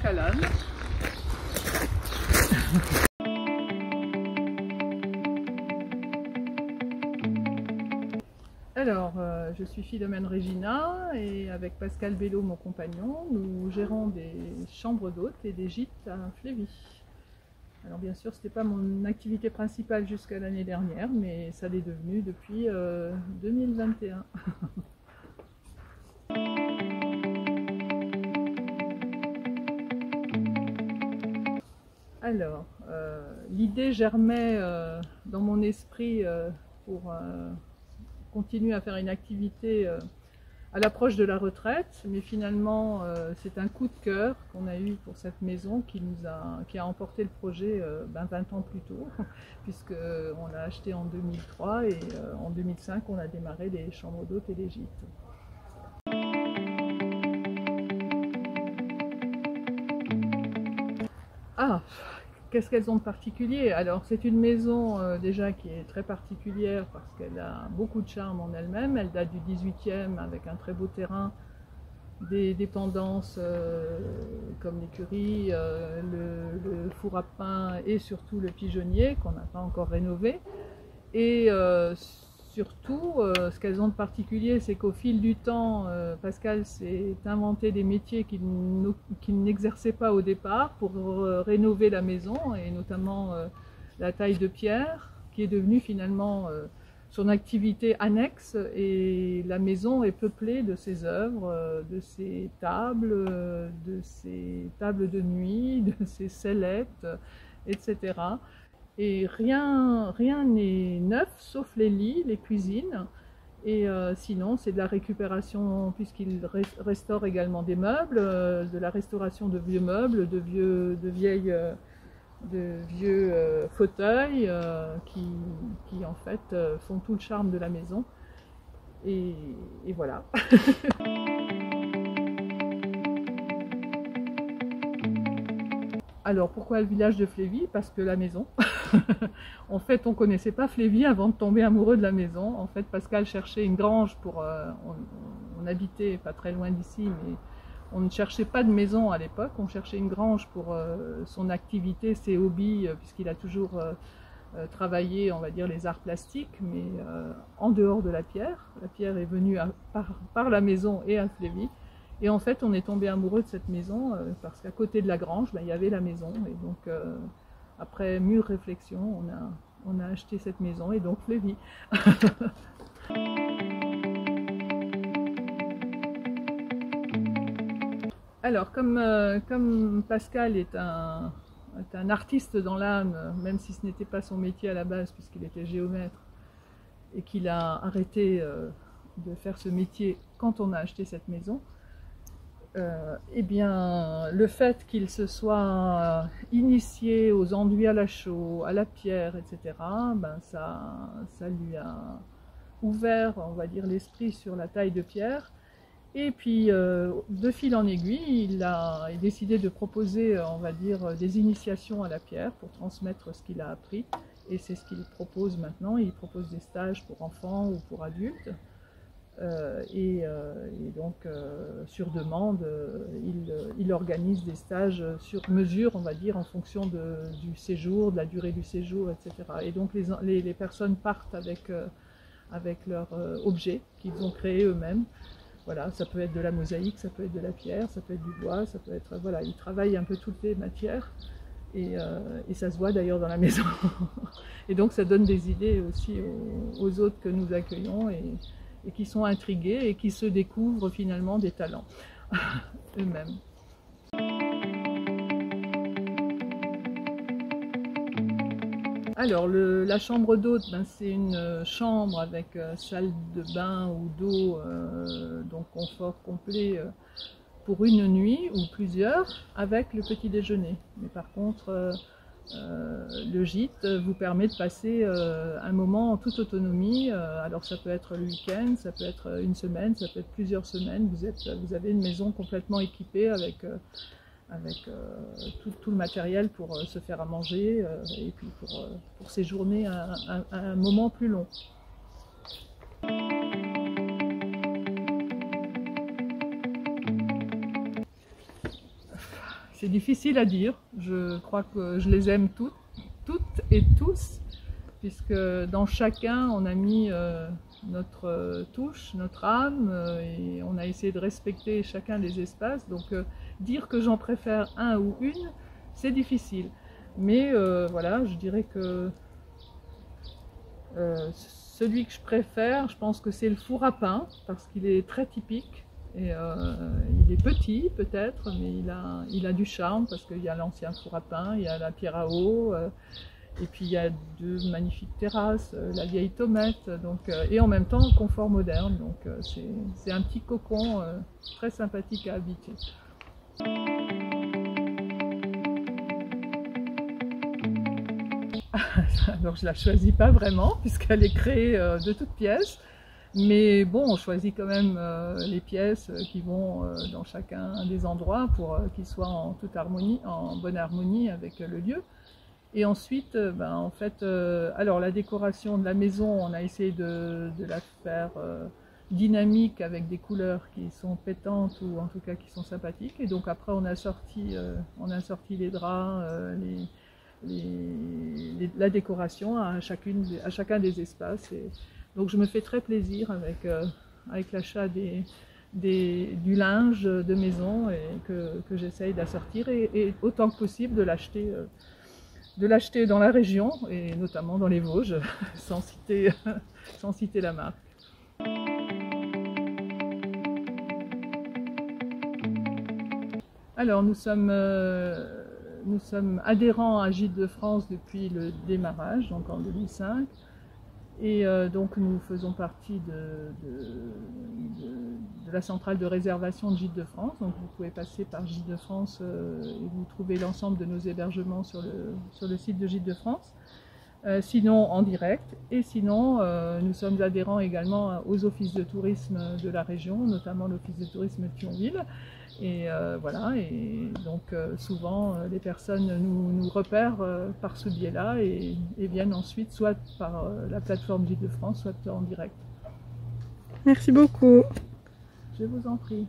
Calonne. Alors, je suis Philomène Regina et avec Pascal Bello, mon compagnon, nous gérons des chambres d'hôtes et des gîtes à Flévy. Alors bien sûr, ce n'était pas mon activité principale jusqu'à l'année dernière, mais ça l'est devenu depuis 2021. Alors, l'idée germait dans mon esprit pour continuer à faire une activité à l'approche de la retraite, mais finalement c'est un coup de cœur qu'on a eu pour cette maison qui a emporté le projet 20 ans plus tôt, puisqu'on l'a acheté en 2003 et en 2005 on a démarré les chambres d'hôtes et les gîtes. Ah, qu'est-ce qu'elles ont de particulier? Alors c'est une maison déjà qui est très particulière parce qu'elle a beaucoup de charme en elle-même. Elle date du 18e avec un très beau terrain, des dépendances comme l'écurie, le four à pain et surtout le pigeonnier qu'on n'a pas encore rénové. Et surtout, ce qu'elles ont de particulier, c'est qu'au fil du temps, Pascal s'est inventé des métiers qu'il n'exerçait pas au départ pour rénover la maison, et notamment la taille de pierre, qui est devenue finalement son activité annexe, et la maison est peuplée de ses œuvres, de ses tables de nuit, de ses sellettes, etc. Et rien n'est neuf, sauf les lits, les cuisines. Et sinon, c'est de la récupération, puisqu'il restaure également des meubles, de la restauration de vieux meubles, de vieux fauteuils qui en fait font tout le charme de la maison. Et voilà. Alors pourquoi le village de Flévy? Parce que la maison. En fait, on ne connaissait pas Flévy avant de tomber amoureux de la maison. En fait, Pascal cherchait une grange pour... on habitait pas très loin d'ici, mais on ne cherchait pas de maison à l'époque. On cherchait une grange pour son activité, ses hobbies, puisqu'il a toujours travaillé, on va dire, les arts plastiques, mais en dehors de la pierre. La pierre est venue par la maison et à Flévy. Et en fait, on est tombé amoureux de cette maison parce qu'à côté de la grange, il y avait la maison. Et donc, après mûre réflexion, on a acheté cette maison et donc Flévy. Alors, comme Pascal est un artiste dans l'âme, même si ce n'était pas son métier à la base, puisqu'il était géomètre, et qu'il a arrêté de faire ce métier quand on a acheté cette maison, eh bien, le fait qu'il se soit initié aux enduits à la chaux, à la pierre, etc., ben ça lui a ouvert, on va dire, l'esprit sur la taille de pierre. Et puis, de fil en aiguille, il a décidé de proposer, on va dire, des initiations à la pierre pour transmettre ce qu'il a appris. Et c'est ce qu'il propose maintenant. Il propose des stages pour enfants ou pour adultes. Et donc sur demande, il organise des stages sur mesure, on va dire, en fonction du séjour, de la durée du séjour, etc. Et donc les personnes partent avec leurs objets qu'ils ont créés eux-mêmes. Voilà, ça peut être de la mosaïque, ça peut être de la pierre, ça peut être du bois, ça peut être... Voilà, ils travaillent un peu toutes les matières. Et ça se voit d'ailleurs dans la maison. Et donc ça donne des idées aussi aux autres que nous accueillons et qui sont intrigués et qui se découvrent finalement des talents eux-mêmes. Alors la chambre d'hôte, ben, c'est une chambre avec salle de bain ou d'eau, donc confort complet pour une nuit ou plusieurs, avec le petit déjeuner. Mais par contre, le gîte vous permet de passer un moment en toute autonomie. Alors ça peut être le week-end, ça peut être une semaine, ça peut être plusieurs semaines. Vous avez une maison complètement équipée avec tout le matériel pour se faire à manger et puis pour séjourner un moment plus long. c'est difficile à dire. Je crois que je les aime toutes et tous, puisque dans chacun on a mis notre touche, notre âme, et on a essayé de respecter chacun des espaces. Donc dire que j'en préfère un ou une, c'est difficile. Mais voilà, je dirais que celui que je préfère, je pense que c'est le four à pain, parce qu'il est très typique. Et il est petit peut-être, mais il a du charme, parce qu'il y a l'ancien four à pain, il y a la pierre à eau, et puis il y a deux magnifiques terrasses, la vieille Tomette, donc, et en même temps le confort moderne. Donc c'est un petit cocon très sympathique à habiter. Alors je la choisis pas vraiment, puisqu'elle est créée de toutes pièces. Mais bon, on choisit quand même les pièces qui vont dans chacun des endroits pour qu'ils soient en toute harmonie, en bonne harmonie avec le lieu. Et ensuite, en fait, alors la décoration de la maison, on a essayé de la faire dynamique avec des couleurs qui sont pétantes ou en tout cas qui sont sympathiques. Et donc après, on a sorti les draps, la décoration à chacun des espaces. Et donc je me fais très plaisir avec l'achat du linge de maison et que j'essaye d'assortir et autant que possible de l'acheter dans la région et notamment dans les Vosges, sans citer la marque. Alors nous sommes adhérents à Gîtes de France depuis le démarrage, donc en 2005. Et donc nous faisons partie de la centrale de réservation de Gîtes de France. Donc vous pouvez passer par Gîtes de France et vous trouvez l'ensemble de nos hébergements sur le site de Gîtes de France. Sinon en direct, et sinon nous sommes adhérents également aux offices de tourisme de la région, notamment l'office de tourisme de Thionville. Et voilà, et donc souvent les personnes nous repèrent par ce biais-là et viennent ensuite soit par la plateforme Gîtes de France, soit en direct. Merci beaucoup. Je vous en prie.